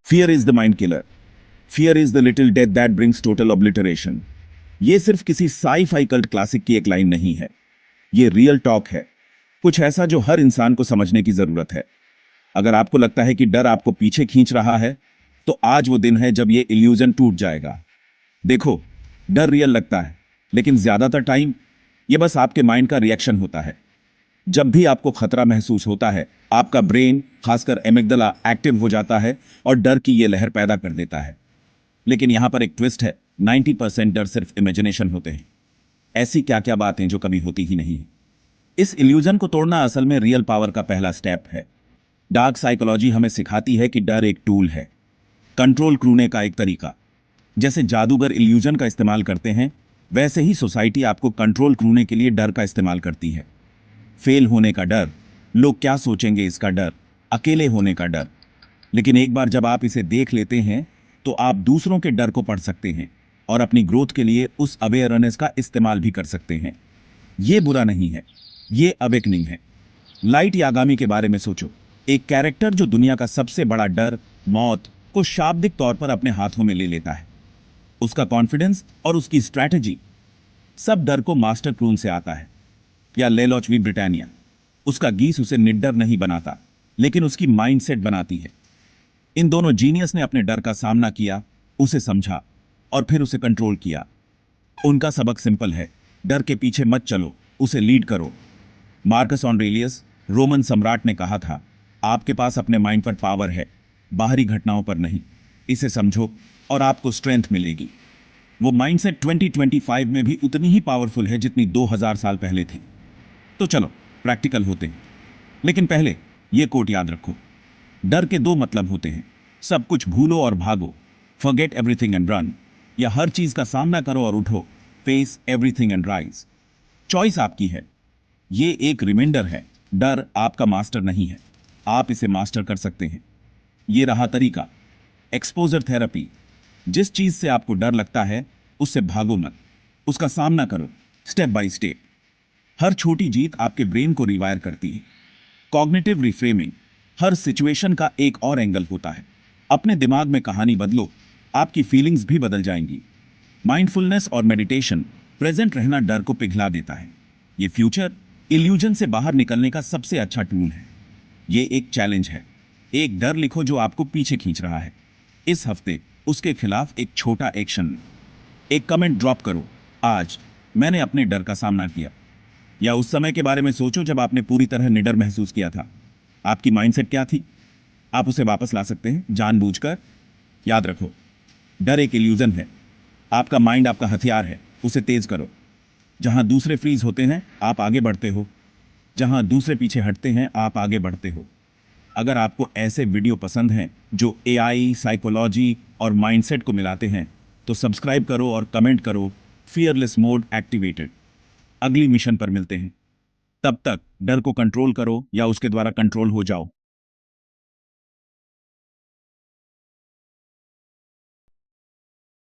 Fear is the mind killer. Fear is the little death that brings total obliteration. ये सिर्फ किसी sci fi cult classic की एक line नहीं है, ये रियल टॉक है। कुछ ऐसा जो हर इंसान को समझने की जरूरत है। अगर आपको लगता है कि डर आपको पीछे खींच रहा है, तो आज वो दिन है जब ये इल्यूजन टूट जाएगा। देखो, डर रियल लगता है, लेकिन ज्यादातर टाइम ये बस आपके माइंड का रिएक्शन होता है। जब भी आपको खतरा महसूस होता है, आपका ब्रेन, खासकर एमिगडाला, एक्टिव हो जाता है और डर की ये लहर पैदा कर देता है। लेकिन यहां पर एक ट्विस्ट है, 90% डर सिर्फ इमेजिनेशन होते हैं। ऐसी क्या क्या बातें जो कभी होती ही नहीं है। इस इल्यूजन को तोड़ना असल में रियल पावर का पहला स्टेप है। डार्क साइकोलॉजी हमें सिखाती है कि डर एक टूल है, कंट्रोल करने का एक तरीका। जैसे जादूगर इल्यूजन का इस्तेमाल करते हैं, वैसे ही सोसाइटी आपको कंट्रोल करने के लिए डर का इस्तेमाल करती है। फेल होने का डर, लोग क्या सोचेंगे इसका डर, अकेले होने का डर। लेकिन एक बार जब आप इसे देख लेते हैं, तो आप दूसरों के डर को पढ़ सकते हैं और अपनी ग्रोथ के लिए उस अवेयरनेस का इस्तेमाल भी कर सकते हैं। ये बुरा नहीं है, ये अवेकनिंग है। लाइट यागामी के बारे में सोचो। एक कैरेक्टर जो दुनिया का सबसे बड़ा डर, मौत, को शाब्दिक तौर पर अपने हाथों में ले लेता है। उसका कॉन्फिडेंस और उसकी स्ट्रैटेजी, सब डर को मास्टर क्रून से आता है। या ले लो वी ब्रिटानिया, उसका गीस उसे निडर नहीं बनाता, लेकिन उसकी माइंडसेट बनाती है। इन दोनों जीनियस ने अपने डर का सामना किया, उसे समझा और फिर उसे कंट्रोल किया। उनका सबक सिंपल है, डर के पीछे मत चलो, उसे लीड करो। मार्कस ऑरेलियस, रोमन सम्राट, ने कहा था, आपके पास अपने माइंड पर पावर है, बाहरी घटनाओं पर नहीं। इसे समझो और आपको स्ट्रेंथ मिलेगी। वो माइंडसेट 2025 में भी उतनी ही पावरफुल है जितनी 2000 साल पहले थी। तो चलो प्रैक्टिकल होते हैं। लेकिन पहले ये कोट याद रखो, डर के दो मतलब होते हैं, सब कुछ भूलो और भागो, फॉरगेट एवरीथिंग एंड रन, या हर चीज का सामना करो और उठो, face everything and rise. Choice आपकी है। ये एक रिमाइंडर है, डर आपका मास्टर नहीं है, आप इसे मास्टर कर सकते हैं। ये रहा तरीका, एक्सपोजर थेरेपी। जिस चीज से आपको डर लगता है, उससे भागो मत, उसका सामना करो, स्टेप बाय स्टेप। हर छोटी जीत आपके ब्रेन को रिवायर करती है। कॉग्निटिव रिफ्रेमिंग, हर सिचुएशन का एक और एंगल होता है। अपने दिमाग में कहानी बदलो, आपकी फीलिंग्स भी बदल जाएंगी। माइंडफुलनेस और मेडिटेशन, प्रेजेंट रहना डर को पिघला देता है। ये फ्यूचर इल्यूजन से बाहर निकलने का सबसे अच्छा टूल है। ये एक चैलेंज है, एक डर लिखो जो आपको पीछे खींच रहा है। इस हफ्ते उसके खिलाफ एक छोटा एक्शन, एक कमेंट ड्रॉप करो, आज मैंने अपने डर का सामना किया। या उस समय के बारे में सोचो जब आपने पूरी तरह निडर महसूस किया था। आपकी माइंडसेट क्या थी? आप उसे वापस ला सकते हैं जानबूझकर। याद रखो, डर एक इल्यूजन है, आपका माइंड आपका हथियार है, उसे तेज करो। जहां दूसरे फ्रीज होते हैं, आप आगे बढ़ते हो। जहां दूसरे पीछे हटते हैं, आप आगे बढ़ते हो। अगर आपको ऐसे वीडियो पसंद हैं जो एआई, साइकोलॉजी और माइंडसेट को मिलाते हैं, तो सब्सक्राइब करो और कमेंट करो, फियरलेस मोड एक्टिवेटेड। अगली मिशन पर मिलते हैं। तब तक डर को कंट्रोल करो या उसके द्वारा कंट्रोल हो जाओ।